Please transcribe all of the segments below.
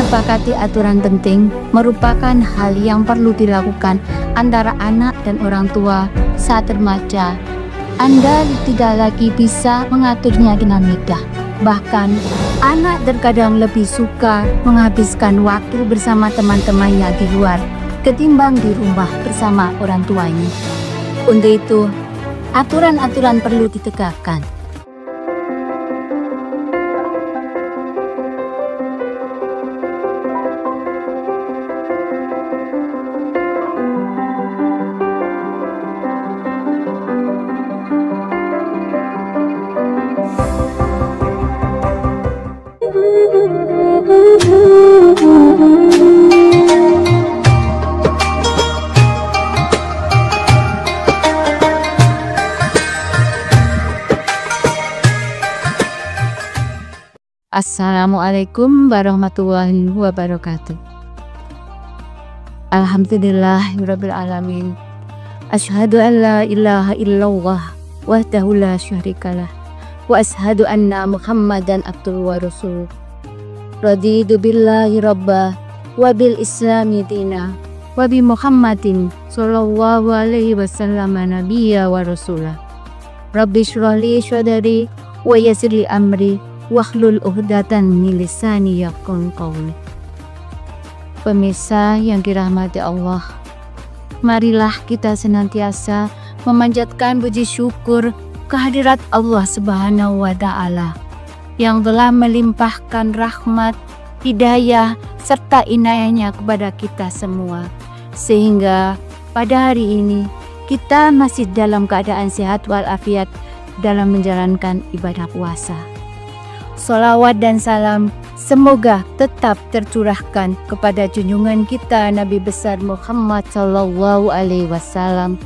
Menyepakati aturan penting merupakan hal yang perlu dilakukan antara anak dan orang tua saat remaja. Anda tidak lagi bisa mengaturnya dengan mudah. Bahkan, anak terkadang lebih suka menghabiskan waktu bersama teman-temannya di luar ketimbang di rumah bersama orang tuanya. Untuk itu, aturan-aturan perlu ditegakkan. Assalamualaikum warahmatullahi wabarakatuh. Alhamdulillahirabbil alamin. Asyhadu an la ilaha illallah wahdahu la syarikalah wa asyhadu anna Muhammadan abduhu wa rasuluh. Raditu billahi rabba wa bil islami dina wa bi Muhammadin sallallahu alaihi wasallam nabiyya wa rasulah. Rabbi shrah li sadri wa yassir li amri wahlul uqdatan min lisani yafqahu qawli. Pemirsa yang dirahmati Allah, marilah kita senantiasa memanjatkan puji syukur kehadirat Allah Subhanahu wa Ta'ala yang telah melimpahkan rahmat, hidayah serta inayahnya kepada kita semua, sehingga pada hari ini kita masih dalam keadaan sehat walafiat dalam menjalankan ibadah puasa. Sholawat dan salam semoga tetap tercurahkan kepada junjungan kita Nabi besar Muhammad Sallallahu Alaihi Wasallam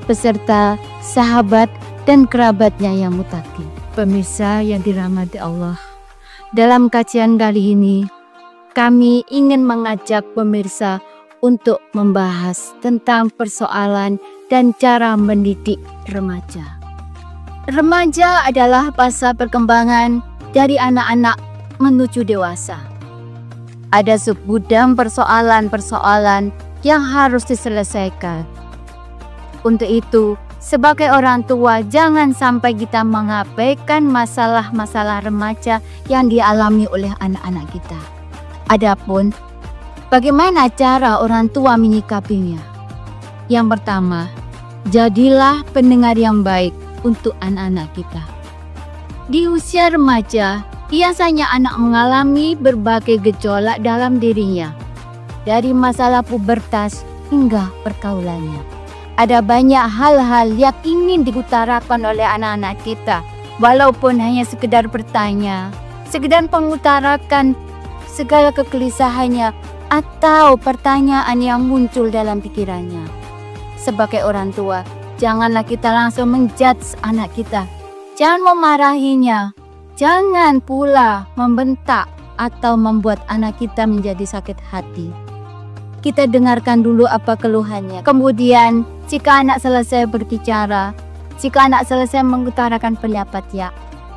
beserta sahabat dan kerabatnya yang muttaqin. Pemirsa yang dirahmati Allah, dalam kajian kali ini kami ingin mengajak pemirsa untuk membahas tentang persoalan dan cara mendidik remaja. Remaja adalah masa perkembangan dari anak-anak menuju dewasa. Ada segudang persoalan-persoalan yang harus diselesaikan. Untuk itu, sebagai orang tua jangan sampai kita mengabaikan masalah-masalah remaja yang dialami oleh anak-anak kita. Adapun, bagaimana cara orang tua menyikapinya? Yang pertama, jadilah pendengar yang baik untuk anak-anak kita. Di usia remaja, biasanya anak mengalami berbagai gejolak dalam dirinya, dari masalah pubertas hingga pergaulannya. Ada banyak hal-hal yang ingin diutarakan oleh anak-anak kita, walaupun hanya sekedar bertanya, sekedar mengutarakan segala kegelisahannya atau pertanyaan yang muncul dalam pikirannya. Sebagai orang tua, janganlah kita langsung menjudge anak kita. Jangan memarahinya, jangan pula membentak atau membuat anak kita menjadi sakit hati. Kita dengarkan dulu apa keluhannya. Kemudian, jika anak selesai berbicara, jika anak selesai mengutarakan pendapatnya,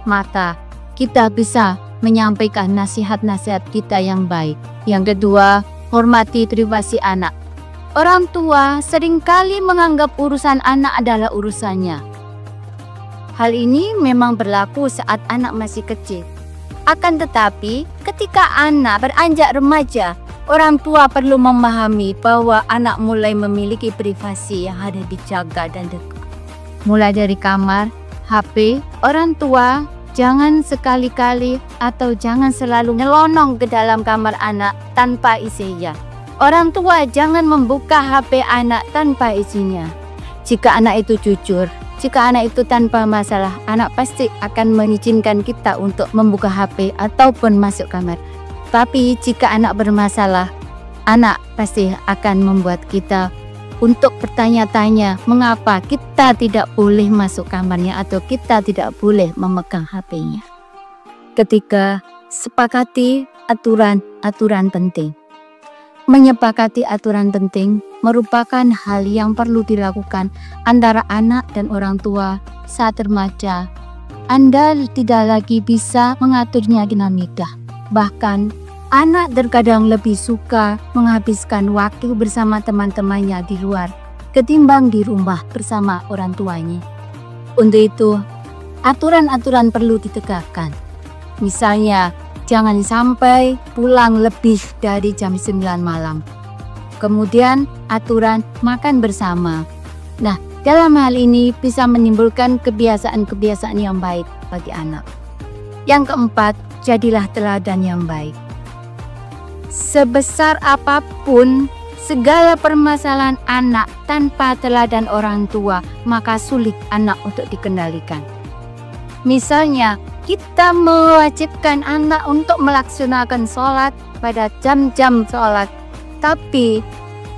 maka kita bisa menyampaikan nasihat-nasihat kita yang baik. Yang kedua, hormati privasi anak. Orang tua seringkali menganggap urusan anak adalah urusannya. Hal ini memang berlaku saat anak masih kecil. Akan tetapi, ketika anak beranjak remaja, orang tua perlu memahami bahwa anak mulai memiliki privasi yang harus dijaga dan dekat. Mulai dari kamar, HP, orang tua jangan sekali-kali atau jangan selalu nyelonong ke dalam kamar anak tanpa izinnya. Orang tua jangan membuka HP anak tanpa izinnya. Jika anak itu jujur, jika anak itu tanpa masalah, anak pasti akan mengizinkan kita untuk membuka HP ataupun masuk kamar. Tapi jika anak bermasalah, anak pasti akan membuat kita untuk bertanya-tanya mengapa kita tidak boleh masuk kamarnya atau kita tidak boleh memegang HP-nya. Ketiga, sepakati aturan-aturan penting. Menyepakati aturan penting merupakan hal yang perlu dilakukan antara anak dan orang tua saat remaja. Anda tidak lagi bisa mengaturnya dengan mudah. Bahkan, Anak terkadang lebih suka menghabiskan waktu bersama teman-temannya di luar ketimbang di rumah bersama orang tuanya. Untuk itu, aturan-aturan perlu ditegakkan. Misalnya, jangan sampai pulang lebih dari jam 9 malam. Kemudian, aturan makan bersama. Nah, dalam hal ini bisa menimbulkan kebiasaan-kebiasaan yang baik bagi anak. Yang keempat, jadilah teladan yang baik. Sebesar apapun segala permasalahan anak tanpa teladan orang tua, maka sulit anak untuk dikendalikan. Misalnya, kita mewajibkan anak untuk melaksanakan sholat pada jam-jam sholat, tapi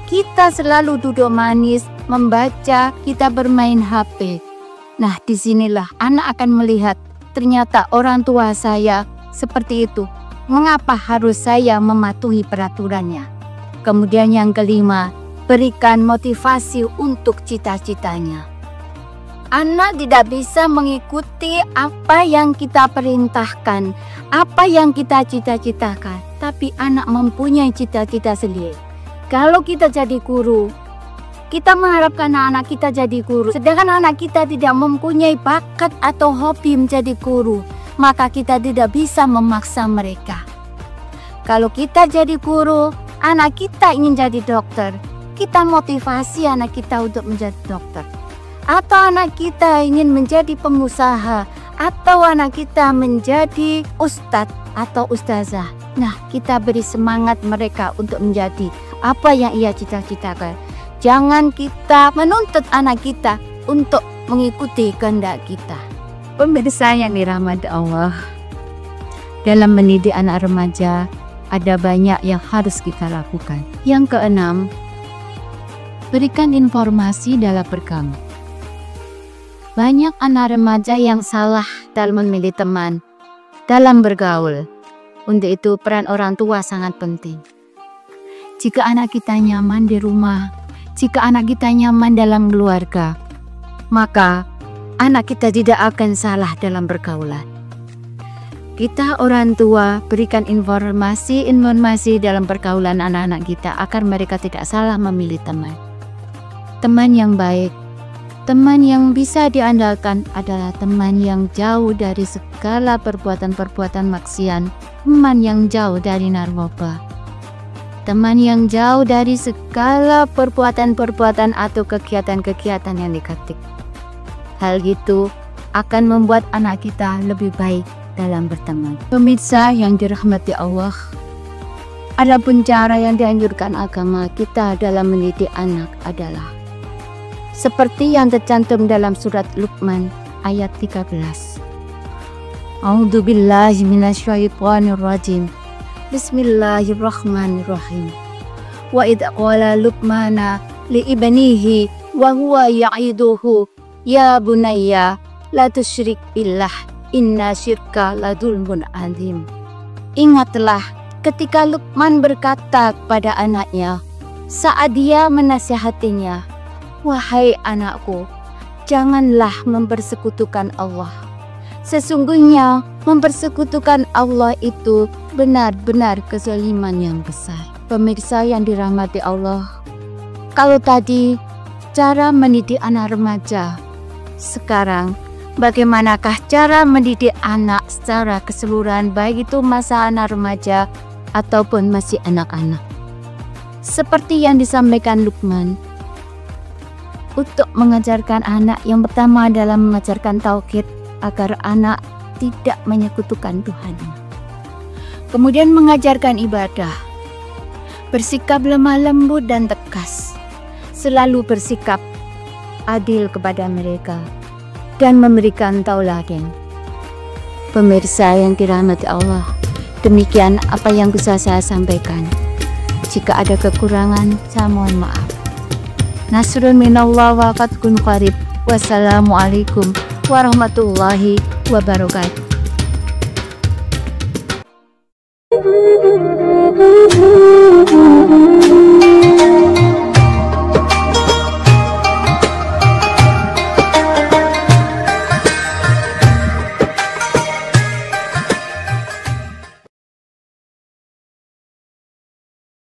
kita selalu duduk manis, membaca, kita bermain HP. Nah, disinilah anak akan melihat ternyata orang tua saya seperti itu. Mengapa harus saya mematuhi peraturannya? Kemudian yang kelima, berikan motivasi untuk cita-citanya. Anak tidak bisa mengikuti apa yang kita perintahkan, apa yang kita cita-citakan, tapi anak mempunyai cita-cita sendiri. Kalau kita jadi guru, kita mengharapkan anak kita jadi guru, sedangkan anak kita tidak mempunyai bakat atau hobi menjadi guru, maka kita tidak bisa memaksa mereka. Kalau kita jadi guru, anak kita ingin jadi dokter, kita motivasi anak kita untuk menjadi dokter. Atau anak kita ingin menjadi pengusaha, atau anak kita menjadi ustadz atau ustazah. Nah, kita beri semangat mereka untuk menjadi apa yang ia cita-citakan. Jangan kita menuntut anak kita untuk mengikuti kehendak kita. Pemirsa yang dirahmati Allah, dalam mendidik anak remaja ada banyak yang harus kita lakukan. Yang keenam, berikan informasi dalam bergaul. Banyak anak remaja yang salah dalam memilih teman, dalam bergaul. Untuk itu peran orang tua sangat penting. Jika anak kita nyaman di rumah, jika anak kita nyaman dalam keluarga, maka anak kita tidak akan salah dalam pergaulan. Kita orang tua berikan informasi dalam pergaulan anak-anak kita agar mereka tidak salah memilih teman. Teman yang baik, teman yang bisa diandalkan adalah teman yang jauh dari segala perbuatan-perbuatan maksiat, teman yang jauh dari narkoba, teman yang jauh dari segala perbuatan-perbuatan atau kegiatan-kegiatan yang negatif. Hal itu akan membuat anak kita lebih baik dalam berteman. Pemirsa yang dirahmati Allah, adapun cara yang dianjurkan agama kita dalam mendidik anak adalah seperti yang tercantum dalam surat Luqman ayat 13. A'udzubillahi minasyaitonirrajim. Bismillahirrahmanirrahim. Wa idh qala Luqmana li ibnihi wa huwa ya'iduhu ya bunayya la tusyrik billah inna syirka la dzulmun adzim. Ingatlah ketika Luqman berkata kepada anaknya saat dia menasihatinya, wahai anakku, janganlah mempersekutukan Allah. Sesungguhnya mempersekutukan Allah itu benar-benar kezaliman yang besar. Pemirsa yang dirahmati Allah, kalau tadi cara mendidik anak remaja, sekarang bagaimanakah cara mendidik anak secara keseluruhan, baik itu masa anak remaja ataupun masih anak-anak? Seperti yang disampaikan Luqman, untuk mengajarkan anak, yang pertama adalah mengajarkan tauhid agar anak tidak menyekutukan Tuhan. Kemudian mengajarkan ibadah, bersikap lemah lembut dan tegas, selalu bersikap adil kepada mereka, dan memberikan tauladan. Pemirsa yang dirahmati Allah, demikian apa yang bisa saya sampaikan. Jika ada kekurangan, saya mohon maaf. Nasrun minallah wa fathun qarib. Wassalamualaikum warahmatullahi wabarakatuh.